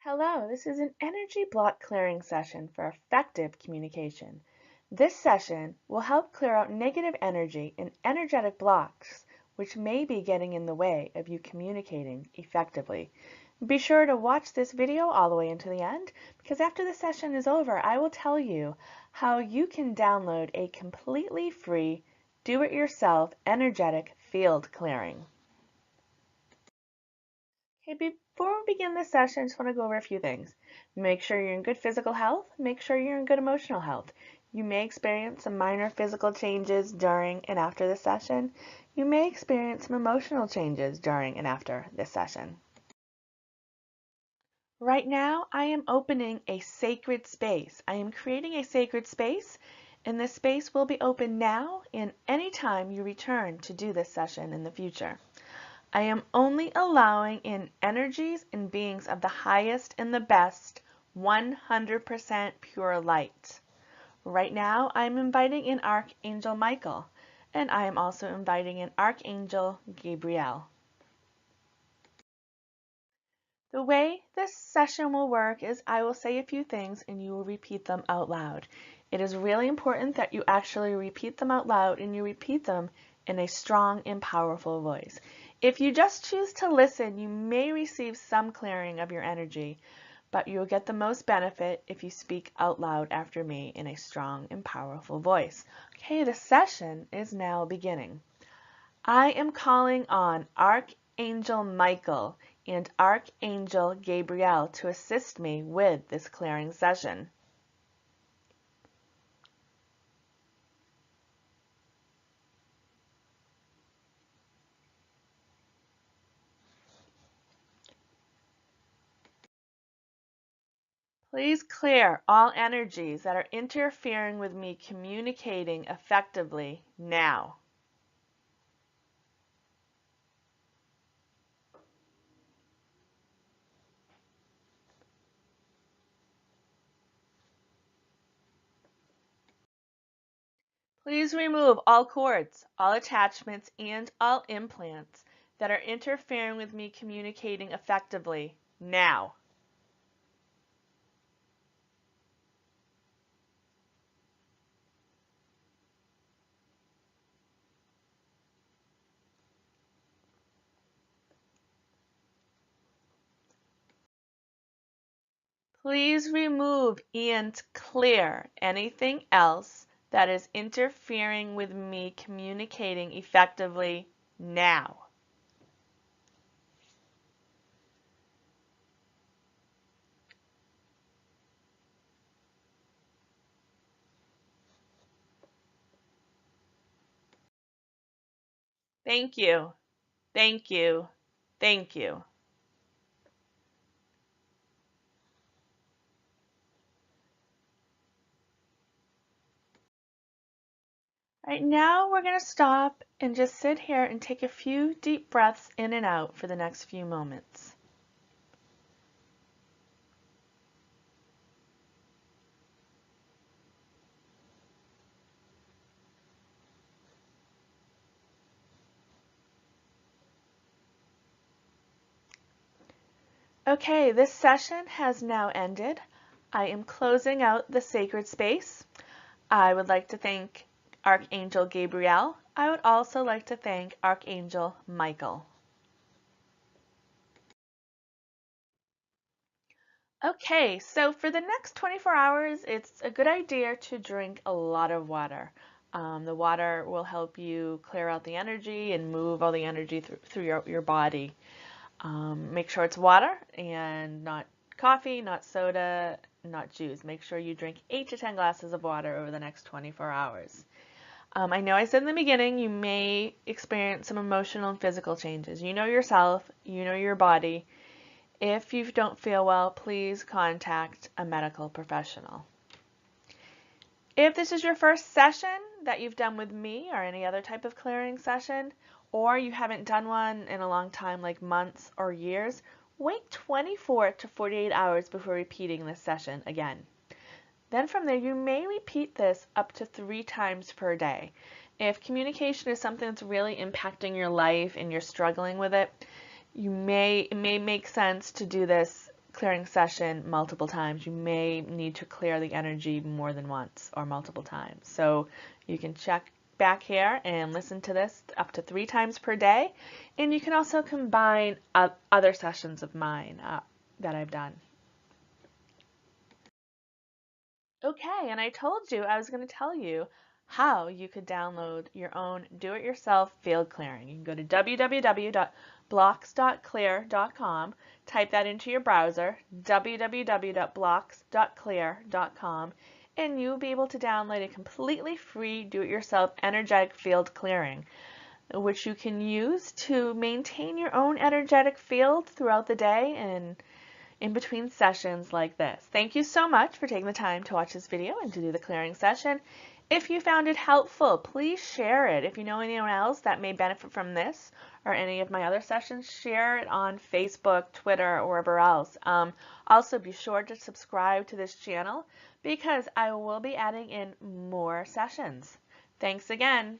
Hello, this is an energy block clearing session for effective communication. This session will help clear out negative energy and energetic blocks which may be getting in the way of you communicating effectively. Be sure to watch this video all the way into the end because after the session is over, I will tell you how you can download a completely free do-it-yourself energetic field clearing. Okay, before we begin this session, I just want to go over a few things. Make sure you're in good physical health. Make sure you're in good emotional health. You may experience some minor physical changes during and after this session. You may experience some emotional changes during and after this session. Right now, I am opening a sacred space. I am creating a sacred space, and this space will be open now and anytime you return to do this session in the future. I am only allowing in energies and beings of the highest and the best 100% pure light. Right now, I am inviting in Archangel Michael, and I am also inviting in Archangel Gabriel. The way this session will work is I will say a few things and you will repeat them out loud. It is really important that you actually repeat them out loud and you repeat them in a strong and powerful voice. If you just choose to listen, you may receive some clearing of your energy, but you'll get the most benefit if you speak out loud after me in a strong and powerful voice. Okay, the session is now beginning. I am calling on Archangel Michael and Archangel Gabriel to assist me with this clearing session. Please clear all energies that are interfering with me communicating effectively now. Please remove all cords, all attachments, and all implants that are interfering with me communicating effectively now. Please remove and clear anything else that is interfering with me communicating effectively now. Thank you. Thank you. Thank you. All right, now we're going to stop and just sit here and take a few deep breaths in and out for the next few moments. Okay, this session has now ended. I am closing out the sacred space. I would like to thank Archangel Gabriel. I would also like to thank Archangel Michael. Okay, so for the next 24 hours, it's a good idea to drink a lot of water. The water will help you clear out the energy and move all the energy through your body. Make sure it's water and not coffee, not soda, not juice. Make sure you drink 8 to 10 glasses of water over the next 24 hours. I know I said in the beginning you may experience some emotional and physical changes. You know yourself, you know your body. If you don't feel well, please contact a medical professional. If this is your first session that you've done with me or any other type of clearing session, or you haven't done one in a long time, like months or years, wait 24 to 48 hours before repeating this session again. Then from there, you may repeat this up to 3 times per day. If communication is something that's really impacting your life and you're struggling with it, it may make sense to do this clearing session multiple times. You may need to clear the energy more than once or multiple times. So you can check back here and listen to this up to 3 times per day. And you can also combine other sessions of mine that I've done. Okay, and I told you I was going to tell you how you could download your own do-it-yourself field clearing. You can go to www.blocks.clear.com, type that into your browser, www.blocks.clear.com, and you'll be able to download a completely free do-it-yourself energetic field clearing, which you can use to maintain your own energetic field throughout the day and in between sessions like this. Thank you so much for taking the time to watch this video and to do the clearing session. If you found it helpful, please share it. If you know anyone else that may benefit from this or any of my other sessions, share it on Facebook, Twitter, or wherever else. Also, be sure to subscribe to this channel because I will be adding in more sessions. Thanks again.